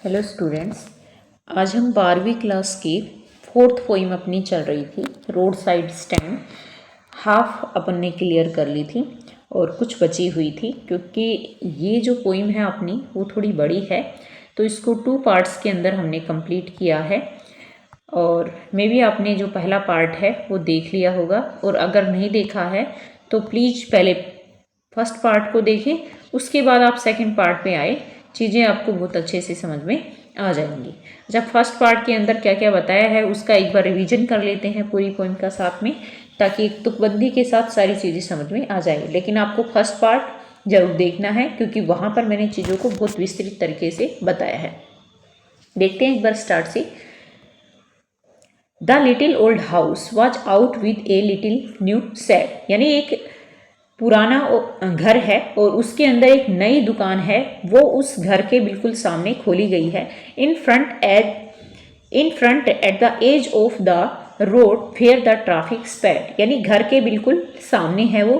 Hello students, आज हम 12वीं क्लास की फोर्थ पोइम अपनी चल रही थी रोड साइड स्टैंड। हाफ अपन ने क्लियर कर ली थी और कुछ बची हुई थी, क्योंकि ये जो पोइम है अपनी वो थोड़ी बड़ी है, तो इसको 2 पार्ट्स के अंदर हमने कंप्लीट किया है। और मे बी आपने जो पहला पार्ट है वो देख लिया होगा, और अगर नहीं देखा है तो प्लीज़ पहले फर्स्ट पार्ट को देखें, उसके बाद आप सेकंड पार्ट पे आए, चीज़ें आपको बहुत अच्छे से समझ में आ जाएंगी। जब फर्स्ट पार्ट के अंदर क्या क्या बताया है उसका एक बार रिवीजन कर लेते हैं पूरी पोइम का साथ में, ताकि एक तुकबंदी के साथ सारी चीज़ें समझ में आ जाए। लेकिन आपको फर्स्ट पार्ट जरूर देखना है, क्योंकि वहाँ पर मैंने चीज़ों को बहुत विस्तृत तरीके से बताया है। देखते हैं एक बार स्टार्ट से। The little old house was out with a little new set, यानी एक पुराना घर है और उसके अंदर एक नई दुकान है, वो उस घर के बिल्कुल सामने खोली गई है। In front at the edge of the road fair the traffic spade, यानी घर के बिल्कुल सामने है वो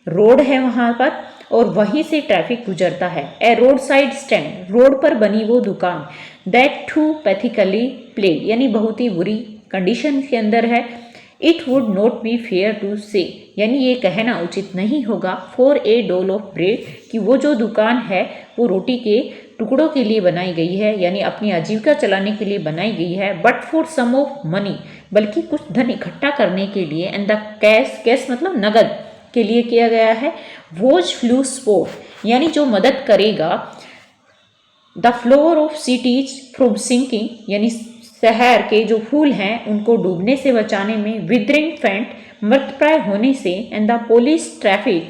रोड है वहाँ पर, और वहीं से ट्रैफिक गुजरता है। ए रोड साइड स्टैंड, रोड पर बनी वो दुकान। दैट टू पैथिकली प्लेड, यानी बहुत ही बुरी कंडीशन के अंदर है। It would not be fair to say, यानी ये कहना उचित नहीं होगा। फॉर ए डोल ऑफ ब्रेड, कि वो जो दुकान है वो रोटी के टुकड़ों के लिए बनाई गई है, यानी अपनी आजीविका चलाने के लिए बनाई गई है। But for sum of money, बल्कि कुछ धन इकट्ठा करने के लिए। एंड द कैश मतलब नगद के लिए किया गया है। वोज फ्लू स्पोर्ट, यानी जो मदद करेगा। The floor of cities from sinking, यानी शहर के जो फूल हैं उनको डूबने से बचाने में। विदरिंग फेंट, मृतप्राय होने से। And the police traffic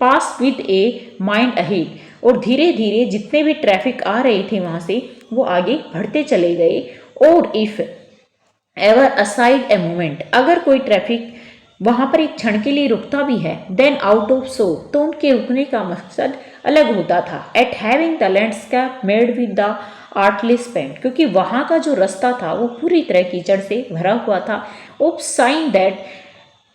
pass with a mind ahead, और धीरे धीरे जितने भी ट्रैफिक आ रहे थे वहाँ से वो आगे बढ़ते चले गए। और if ever aside a moment, अगर कोई ट्रैफिक वहाँ पर एक क्षण के लिए रुकता भी है, देन आउट ऑफ सो, तो उनके रुकने का मकसद अलग होता था। At having the landscape made with the artless paint, क्योंकि वहाँ का जो रास्ता था वो पूरी तरह कीचड़ से भरा हुआ था। Of sign that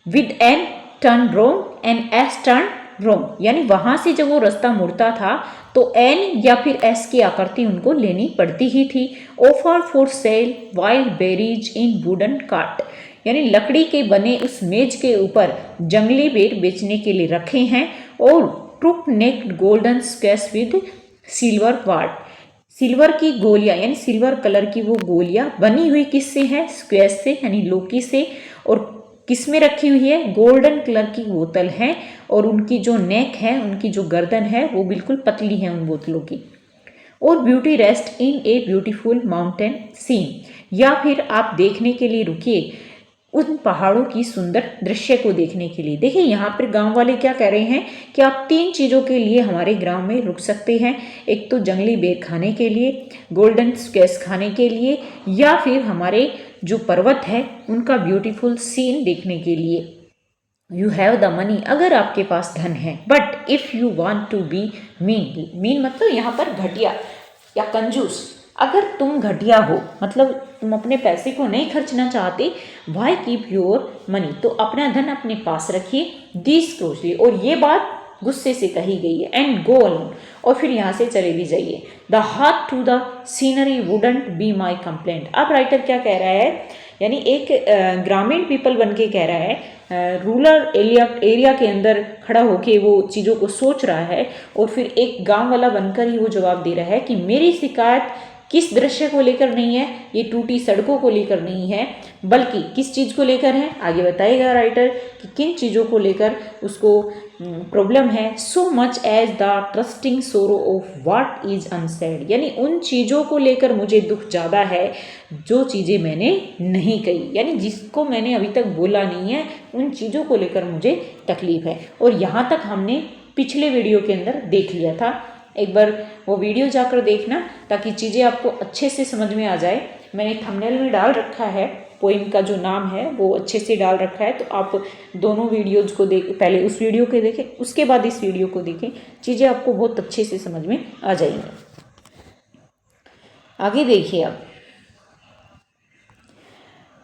with an turn wrong and as turn wrong, यानी वहाँ से जब वो रास्ता मुड़ता था तो एन या फिर एस की आकृति उनको लेनी पड़ती ही थी। Offer for sale wild berries in wooden cart, यानी लकड़ी के बने उस मेज के ऊपर जंगली बेर बेचने के लिए रखे हैं। और troop necked golden squares with silver what, silver की गोलियां, यानी सिल्वर कलर की वो गोलियां बनी हुई किससे है? स्क्वेस से, यानी लोकी से। और किस में रखी हुई है? गोल्डन कलर की बोतल है, और उनकी जो नेक है, उनकी जो गर्दन है वो बिल्कुल पतली है उन बोतलों की। और beauty rest in a beautiful mountain scene, या फिर आप देखने के लिए रुकिए उन पहाड़ों की सुंदर दृश्य को देखने के लिए। देखिए यहाँ पर गांव वाले क्या कह रहे हैं कि आप 3 चीज़ों के लिए हमारे ग्राम में रुक सकते हैं। एक तो जंगली बेर खाने के लिए, गोल्डन स्क्वेस खाने के लिए, या फिर हमारे जो पर्वत है उनका ब्यूटीफुल सीन देखने के लिए। यू हैव द मनी, अगर आपके पास धन है। But if you want to be mean, mean मतलब यहाँ पर घटिया या कंजूस। अगर तुम घटिया हो, मतलब तुम अपने पैसे को नहीं खर्चना चाहते, वाई कीप योर मनी, तो अपना धन अपने पास रखिए। दिस क्लोजली, और ये बात गुस्से से कही गई है। एंड गो अलोन, और फिर यहाँ से चले भी जाइए। द हाथ to the scenery wouldn't be my complaint. अब राइटर क्या कह रहा है, यानी एक ग्रामीण पीपल बन के कह रहा है, रूरल एरिया के अंदर खड़ा होके वो चीज़ों को सोच रहा है, और फिर एक गांव वाला बनकर ही वो जवाब दे रहा है कि मेरी शिकायत किस दृश्य को लेकर नहीं है, ये टूटी सड़कों को लेकर नहीं है, बल्कि किस चीज़ को लेकर है, आगे बताएगा राइटर कि किन चीज़ों को लेकर उसको प्रॉब्लम है। So much as the trusting sorrow of what is unsaid, यानी उन चीज़ों को लेकर मुझे दुख ज़्यादा है जो चीज़ें मैंने नहीं कही, यानी जिसको मैंने अभी तक बोला नहीं है, उन चीज़ों को लेकर मुझे तकलीफ है। और यहाँ तक हमने पिछले वीडियो के अंदर देख लिया था, एक बार वो वीडियो जाकर देखना ताकि चीज़ें आपको अच्छे से समझ में आ जाए। मैंने थंबनेल में डाल रखा है, पोइम का जो नाम है वो अच्छे से डाल रखा है, तो आप दोनों वीडियोज़ को पहले उस वीडियो को देखें, उसके बाद इस वीडियो को देखें, चीज़ें आपको बहुत अच्छे से समझ में आ जाएंगी। आगे देखिए आप।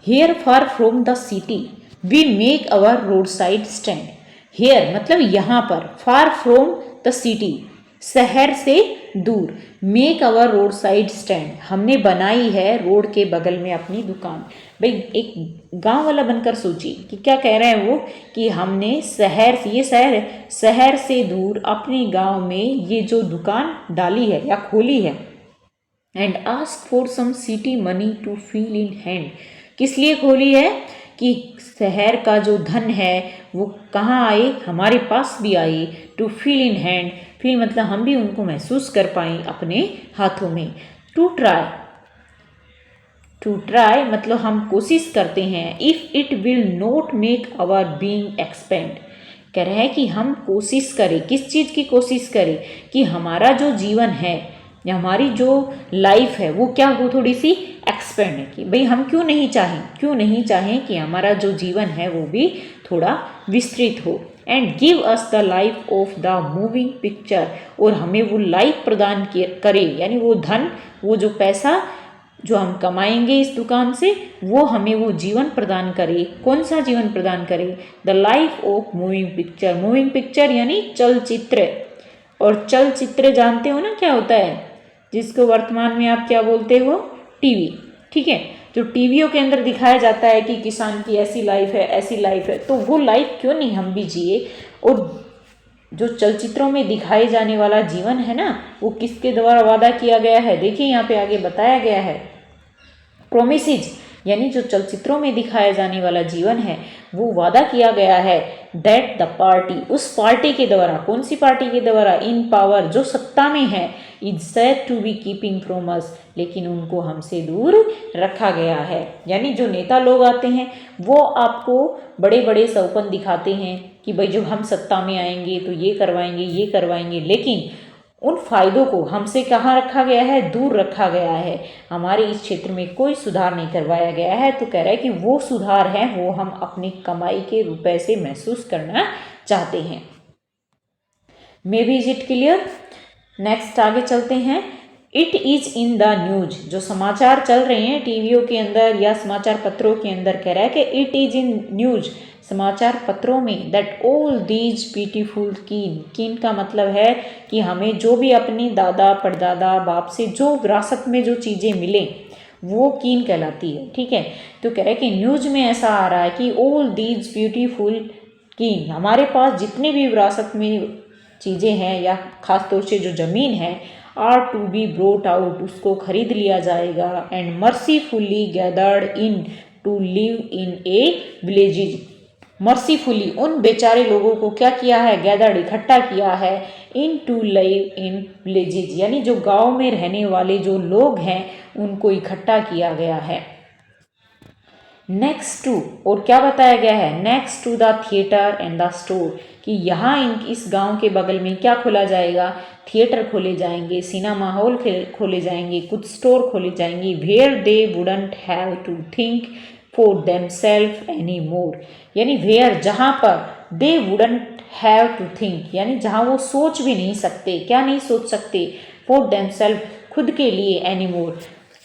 Here far from the city we make our roadside stand. Here मतलब यहाँ पर, फार फ्रॉम द सिटी शहर से दूर। Make our roadside stand, हमने बनाई है रोड के बगल में अपनी दुकान। भाई एक गांव वाला बनकर सोचिए कि क्या कह रहे हैं वो, कि हमने शहर से, ये शहर है, शहर से दूर अपने गांव में ये जो दुकान डाली है या खोली है। And ask for some city money to feel in hand, किस लिए खोली है कि शहर का जो धन है वो कहाँ आए, हमारे पास भी आए। To feel in hand, feel मतलब हम भी उनको महसूस कर पाएँ अपने हाथों में। टू ट्राई, टू ट्राई मतलब हम कोशिश करते हैं। If it will not make our being expand, कह रहे हैं कि हम कोशिश करें, किस चीज़ की कोशिश करें, कि हमारा जो जीवन है या हमारी जो लाइफ है वो क्या हो, थोड़ी सी एक्सपेंड है। कि भाई हम क्यों नहीं चाहें कि हमारा जो जीवन है वो भी थोड़ा विस्तृत हो। And give us the life of the moving picture, और हमें वो लाइफ प्रदान करे, यानी वो धन, वो जो पैसा जो हम कमाएंगे इस दुकान से, वो हमें वो जीवन प्रदान करे। कौन सा जीवन प्रदान करे? The life of moving picture. Moving picture यानी चलचित्र, और चलचित्र जानते हो ना क्या होता है, जिसको वर्तमान में आप क्या बोलते हो, टीवी। ठीक है, जो टीवियों के अंदर दिखाया जाता है कि किसान की ऐसी लाइफ है, ऐसी लाइफ है, तो वो लाइफ क्यों नहीं हम भी जिए। और जो चलचित्रों में दिखाए जाने वाला जीवन है ना, वो किसके द्वारा वादा किया गया है? देखिए यहाँ पे आगे बताया गया है, प्रोमिसेज, यानी जो चलचित्रों में दिखाया जाने वाला जीवन है वो वादा किया गया है। दैट द पार्टी, उस पार्टी के द्वारा, कौन सी पार्टी के द्वारा? इन पावर, जो सत्ता में है, is said to be keeping from us, लेकिन उनको हमसे दूर रखा गया है। यानी जो नेता लोग आते हैं वो आपको बड़े बड़े सपन दिखाते हैं कि भाई जब हम सत्ता में आएंगे तो ये करवाएंगे, लेकिन उन फायदों को हमसे कहाँ रखा गया है? दूर रखा गया है। हमारे इस क्षेत्र में कोई सुधार नहीं करवाया गया है। तो कह रहा है कि वो सुधार है वो हम अपनी कमाई के रुपए से महसूस करना चाहते हैं। May be is it clear? Next आगे चलते हैं। It is in the news, जो समाचार चल रहे हैं टीवियों के अंदर या समाचार पत्रों के अंदर, कह रहा है कि इट इज इन न्यूज, समाचार पत्रों में, दैट ऑल दीज ब्यूटीफुल कीन, कीन का मतलब है कि हमें जो भी अपने दादा परदादा बाप से जो विरासत में जो चीज़ें मिलें वो कीन कहलाती है। ठीक है, तो कह रहा है कि न्यूज में ऐसा आ रहा है कि ऑल दीज ब्यूटीफुल कीन, हमारे पास जितने भी विरासत में चीज़ें हैं या ख़ास तौर से जो ज़मीन है, are to be brought out, उसको खरीद लिया जाएगा। And mercifully gathered in to live in a villages, mercifully उन बेचारे लोगों को क्या किया है? गैदर्ड, इकट्ठा किया है। इन टू लिव इन विलेजेज, यानी जो गांव में रहने वाले जो लोग हैं उनको इकट्ठा किया गया है। नेक्स्ट टू, और क्या बताया गया है? Next to the theatre and the store, कि यहाँ इस गांव के बगल में क्या खोला जाएगा? थिएटर खोले जाएंगे, सिनेमा हॉल खोले जाएंगे, कुछ स्टोर खोले जाएंगे। Where they wouldn't have to think for themself any more, where वेयर, जहाँ पर, they wouldn't have to think, यानी जहाँ वो सोच भी नहीं सकते, क्या नहीं सोच सकते? फॉर देमसेल्फ, खुद के लिए, एनी मोर,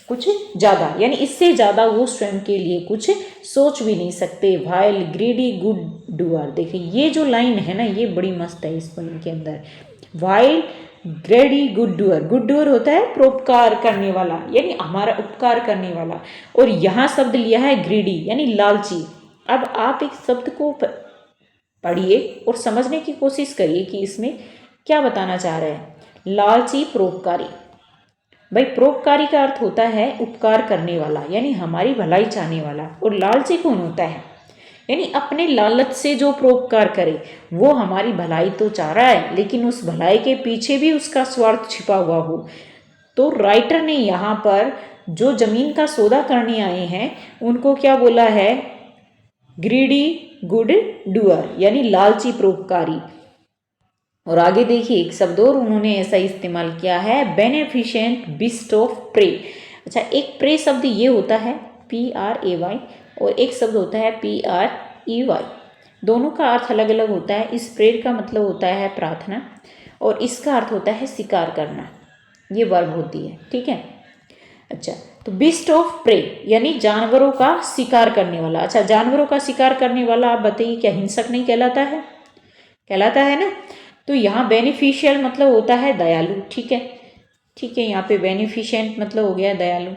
कुछ ज़्यादा, यानी इससे ज़्यादा वो स्वयं के लिए कुछ सोच भी नहीं सकते। वाइल ग्रीडी गुड डूअर, देखिए ये जो लाइन है ना ये बड़ी मस्त है इस पोएम के अंदर। While ग्रेडी good doer, good doer होता है परोपकार करने वाला, यानी हमारा उपकार करने वाला, और यहाँ शब्द लिया है ग्रीडी यानी लालची। अब आप एक शब्द को पढ़िए और समझने की कोशिश करिए कि इसमें क्या बताना चाह रहे हैं। लालची, परोपकारी, भाई परोपकारी का अर्थ होता है उपकार करने वाला, यानी हमारी भलाई चाहने वाला। और लालची कौन होता है? यानी अपने लालच से जो परोपकार करे, वो हमारी भलाई तो चाह रहा है लेकिन उस भलाई के पीछे भी उसका स्वार्थ छिपा हुआ हो। तो राइटर ने यहाँ पर जो जमीन का सौदा करने आए हैं उनको क्या बोला है? ग्रीडी गुड डूअर, यानी लालची परोपकारी। और आगे देखिए एक शब्द और उन्होंने ऐसा इस्तेमाल किया है, बेनिफिशिएंट बिस्ट ऑफ प्रे। अच्छा, एक प्रे शब्द ये होता है PRAY और एक शब्द होता है PREY, दोनों का अर्थ अलग अलग होता है। इस प्रेयर का मतलब होता है प्रार्थना और इसका अर्थ होता है शिकार करना, ये वर्ब होती है। ठीक है, अच्छा, तो बिस्ट ऑफ प्रे यानी जानवरों का शिकार करने वाला। अच्छा, जानवरों का शिकार करने वाला आप बताइए क्या हिंसक नहीं कहलाता है? कहलाता है ना। तो यहाँ बेनिफिशियल मतलब होता है दयालु। ठीक है, ठीक है, यहाँ पे बेनिफिशेंट मतलब हो गया दयालु।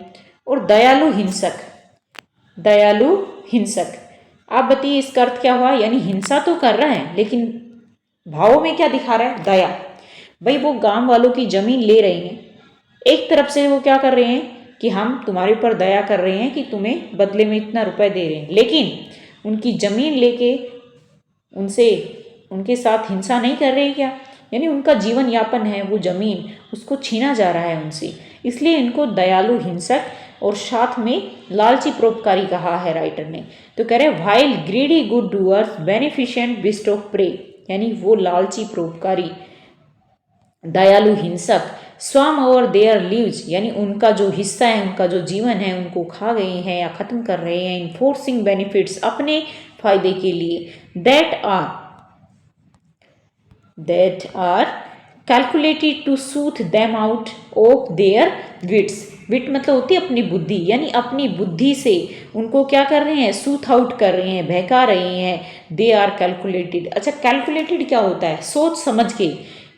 और दयालु हिंसक, दयालु हिंसक, आप बताइए इसका अर्थ क्या हुआ? यानी हिंसा तो कर रहा है लेकिन भाव में क्या दिखा रहा है? दया। भाई वो गांव वालों की जमीन ले रहे हैं, एक तरफ से वो क्या कर रहे हैं कि हम तुम्हारे ऊपर दया कर रहे हैं कि तुम्हें बदले में इतना रुपए दे रहे हैं, लेकिन उनकी जमीन लेके उनसे उनके साथ हिंसा नहीं कर रहे क्या? यानी उनका जीवन यापन है, वो जमीन उसको छीना जा रहा है उनसे, इसलिए इनको दयालु हिंसक और साथ में लालची परोपकारी कहा है राइटर ने। तो कह रहे while greedy good doers beneficent beast of prey, यानी वो लालची परोपकारी दयालु हिंसक स्वम ओवर देयर लीव्स, यानी उनका जो हिस्सा है, उनका जो जीवन है, उनको खा गए हैं या खत्म कर रहे हैं इन्फोर्सिंग बेनिफिट्स, अपने फायदे के लिए, that are calculated to soothe them out of their wits। विट मतलब होती है अपनी बुद्धि, यानी अपनी बुद्धि से उनको क्या कर रहे हैं? सूथ आउट कर रहे हैं, बहका रहे हैं। They are calculated. अच्छा, कैलकुलेटेड क्या होता है? सोच समझ के,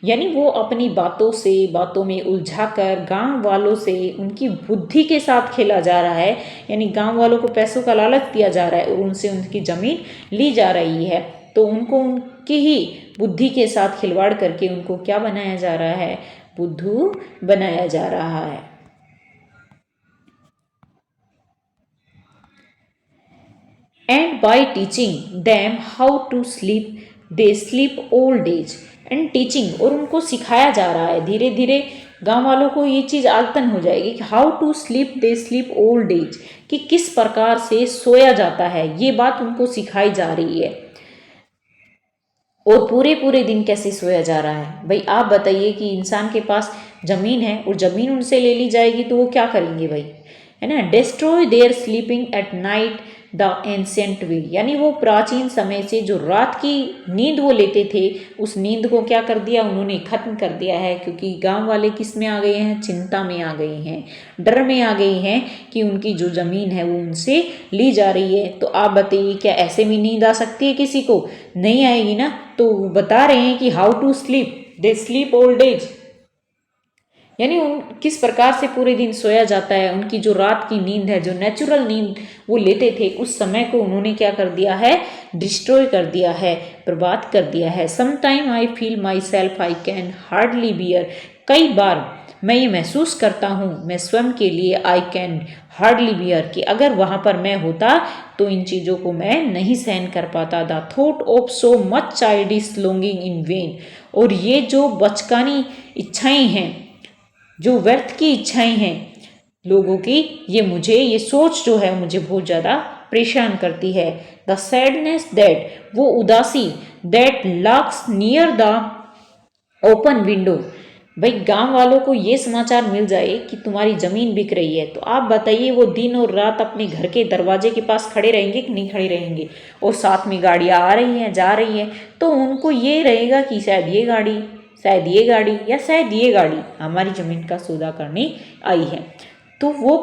यानी वो अपनी बातों से, बातों में उलझा कर गाँव वालों से उनकी बुद्धि के साथ खेला जा रहा है, यानी गाँव वालों को पैसों का लालच दिया जा रहा है और उनसे उनकी ज़मीन ली जा रही है। तो उनको उनकी ही बुद्धि के साथ खिलवाड़ करके उनको क्या बनाया जा रहा है? बुद्धू बनाया जा रहा है। And by teaching them how to sleep they sleep old age. And teaching, और उनको सिखाया जा रहा है, धीरे धीरे गांव वालों को ये चीज़ आदतन हो जाएगी कि how to sleep they sleep old age, कि किस प्रकार से सोया जाता है, ये बात उनको सिखाई जा रही है। और पूरे पूरे दिन कैसे सोया जा रहा है? भाई आप बताइए कि इंसान के पास ज़मीन है और ज़मीन उनसे ले ली जाएगी तो वो क्या करेंगे भाई, है ना? Destroy their sleeping at night the ancient way, यानी वो प्राचीन समय से जो रात की नींद वो लेते थे, उस नींद को क्या कर दिया उन्होंने? खत्म कर दिया है। क्योंकि गांव वाले किस में आ गए हैं? चिंता में आ गए हैं, डर में आ गए हैं कि उनकी जो ज़मीन है वो उनसे ली जा रही है। तो आप बताइए क्या ऐसे में नींद आ सकती है किसी को? नहीं आएगी ना। तो बता रहे हैं कि how to sleep they sleep old age, यानी उन किस प्रकार से पूरे दिन सोया जाता है, उनकी जो रात की नींद है, जो नेचुरल नींद वो लेते थे, उस समय को उन्होंने क्या कर दिया है? डिस्ट्रॉय कर दिया है, बर्बाद कर दिया है। Sometime I feel myself I can hardly bear, कई बार मैं ये महसूस करता हूँ मैं स्वयं के लिए, आई कैन हार्डली बियर, कि अगर वहाँ पर मैं होता तो इन चीज़ों को मैं नहीं सहन कर पाता। The thought of so much childish longing in when, और ये जो बचकानी इच्छाएं हैं, जो व्यर्थ की इच्छाएं हैं लोगों की, ये सोच जो है मुझे बहुत ज़्यादा परेशान करती है। द सैडनेस दैट, वो उदासी, that lurks near the open window. भाई गांव वालों को ये समाचार मिल जाए कि तुम्हारी ज़मीन बिक रही है, तो आप बताइए वो दिन और रात अपने घर के दरवाजे के पास खड़े रहेंगे कि नहीं खड़े रहेंगे? और साथ में गाड़ियाँ आ रही हैं, जा रही हैं, तो उनको ये रहेगा कि शायद ये गाड़ी या शायद ये गाड़ी हमारी ज़मीन का सौदा करने आई है। तो वो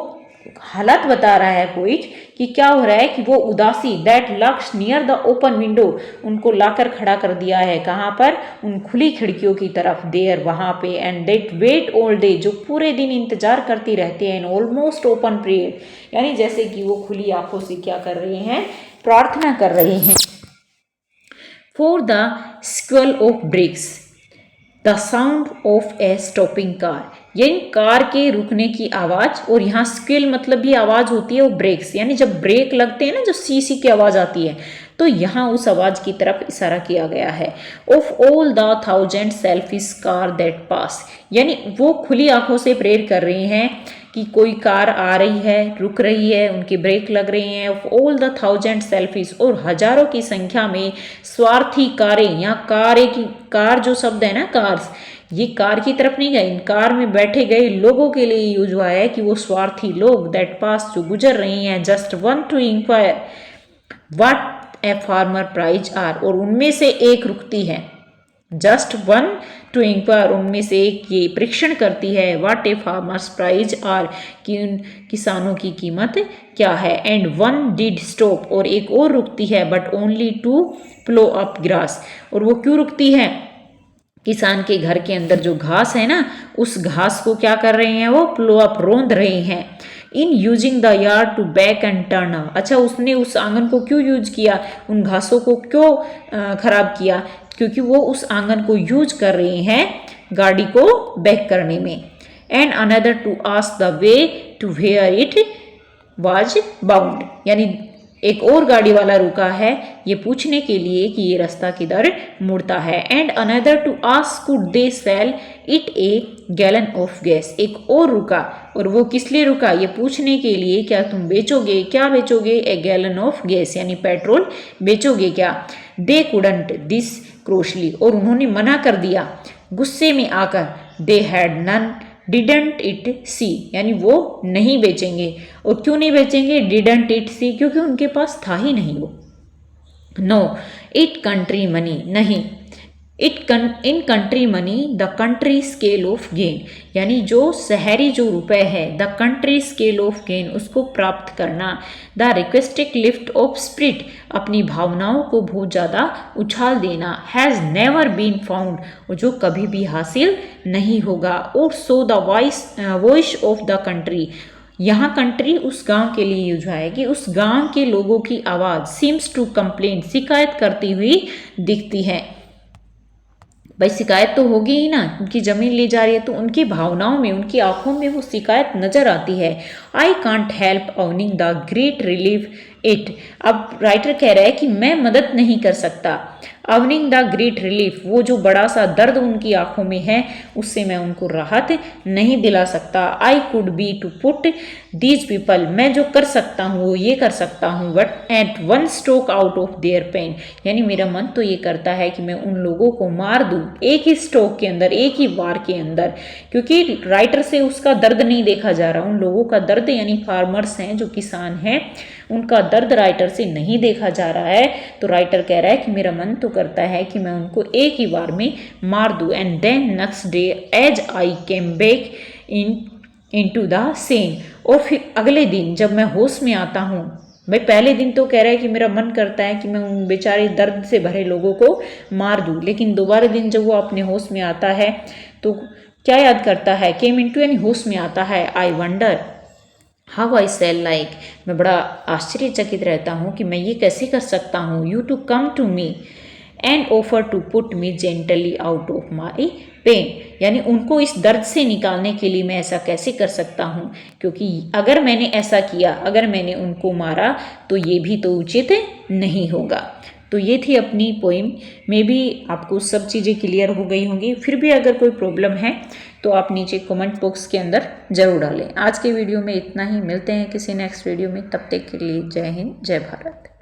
हालत बता रहा है पोइट कि क्या हो रहा है कि वो उदासी, that lux near the open window, उनको लाकर खड़ा कर दिया है। कहाँ पर? उन खुली खिड़कियों की तरफ, देयर, वहाँ पे, and that wait all day, जो पूरे दिन इंतजार करती रहते हैं, ऑलमोस्ट ओपन प्रेयर, यानी जैसे कि वो खुली आंखों से क्या कर रहे हैं? प्रार्थना कर रहे हैं। For the squeal of brakes, the sound of a stopping car, यानी कार के रुकने की आवाज़, और यहाँ स्क्विल मतलब भी आवाज़ होती है, वो ब्रेक्स, यानी जब ब्रेक लगते हैं ना, जो सी सी की आवाज़ आती है, तो यहाँ उस आवाज़ की तरफ इशारा किया गया है। Of all the thousand selfish car that pass, यानी वो खुली आंखों से प्रेयर कर रहे हैं कि कोई कार आ रही है, रुक रही है, उनके ब्रेक लग रहे हैं। Of all the thousand selfish, और हजारों की संख्या में स्वार्थी कारें, यहाँ कार जो शब्द है ना, कार्स, ये कार की तरफ नहीं गए, इन कार में बैठे गए लोगों के लिए यूज हुआ है कि वो स्वार्थी लोग, दैट पास, जो गुजर रही हैं, just one to inquire what a farmer prices are, और उनमें से एक रुकती है, जस्ट वन टू इंक्वायर, उनमें से एक ये परीक्षण करती है, what a farmer's prices are, कि उन किसानों की कीमत क्या है। एंड वन डिड स्टॉप, और एक और रुकती है, but only to plough up grass, और वो क्यों रुकती है? किसान के घर के अंदर जो घास है ना, उस घास को क्या कर रहे हैं, वो प्लो अप, रोंद रहे हैं। In using the yard to back and turn. अच्छा, उसने उस आंगन को क्यों यूज किया, उन घासों को क्यों खराब किया, क्योंकि वो उस आंगन को यूज कर रहे हैं गाड़ी को बैक करने में। And another to ask the way to where it was bound, यानी एक और गाड़ी वाला रुका है ये पूछने के लिए कि ये रास्ता किधर मुड़ता है। And another to ask could they sell it a gallon of gas, एक और रुका, और वो किस लिए रुका, ये पूछने के लिए क्या तुम बेचोगे, क्या बेचोगे, ए गैलन ऑफ गैस यानी पेट्रोल बेचोगे क्या। दे कुडंट दिस क्रोशली, और उन्होंने मना कर दिया गुस्से में आकर। They had none didn't it see, यानी वो नहीं बेचेंगे। और क्यों नहीं बेचेंगे, डिडंट इट सी, क्योंकि उनके पास था ही नहीं वो। नो इट कंट्री मनी, नहीं, in country money the country scale of gain, यानी जो शहरी जो रुपए है, the country scale of gain, उसको प्राप्त करना। द रिक्वेस्टिक लिफ्ट ऑफ स्पिरिट, अपनी भावनाओं को बहुत ज़्यादा उछाल देना। हैज़ नेवर बीन फाउंड, जो कभी भी हासिल नहीं होगा। और so the voice of the country, यहाँ कंट्री उस गांव के लिए यूज है कि उस गांव के लोगों की आवाज़ सीम्स टू कंप्लेन, शिकायत करती हुई दिखती है। भाई शिकायत तो होगी ही ना, उनकी ज़मीन ली जा रही है, तो उनकी भावनाओं में, उनकी आंखों में वो शिकायत नज़र आती है। I can't help earning the great relief it, अब राइटर कह रहा है कि मैं मदद नहीं कर सकता। अर्निंग द ग्रेट रिलीफ, वो जो बड़ा सा दर्द उनकी आंखों में है, उससे मैं उनको राहत नहीं दिला सकता। I could be to put these people, मैं जो कर सकता हूँ वो ये कर सकता हूँ, but at one stroke out of their pain, यानी मेरा मन तो ये करता है कि मैं उन लोगों को मार दूँ एक ही स्ट्रोक के अंदर, एक ही वार के अंदर, क्योंकि राइटर से उसका दर्द नहीं देखा जा रहा। उन लोगों का दर्द, यानी फार्मर्स हैं, जो किसान हैं, उनका दर्द राइटर से नहीं देखा जा रहा है। तो राइटर कह रहा है कि मेरा मन तो करता है कि मैं उनको एक ही बार में मार दूं। And then next day as I came back into the sense, और फिर अगले दिन जब मैं होश में आता हूँ, भाई पहले दिन तो कह रहा है कि मेरा मन करता है कि मैं उन बेचारे दर्द से भरे लोगों को मार दूं, लेकिन दोबारा दिन जब वो अपने होश में आता है तो क्या याद करता है, केम इनटू यानी होश में आता है। I wonder how I sell like, मैं बड़ा आश्चर्यचकित रहता हूँ कि मैं ये कैसे कर सकता हूँ। You to come to me and offer to put me gently out of my pain, यानी उनको इस दर्द से निकालने के लिए मैं ऐसा कैसे कर सकता हूँ, क्योंकि अगर मैंने ऐसा किया, अगर मैंने उनको मारा तो ये भी तो उचित नहीं होगा। तो ये थी अपनी पोइम। में भी आपको सब चीज़ें क्लियर हो गई होंगी। फिर भी अगर कोई प्रॉब्लम है तो आप नीचे कमेंट बॉक्स के अंदर ज़रूर डालें। आज के वीडियो में इतना ही, मिलते हैं किसी नेक्स्ट वीडियो में, तब तक के लिए जय हिंद, जय भारत।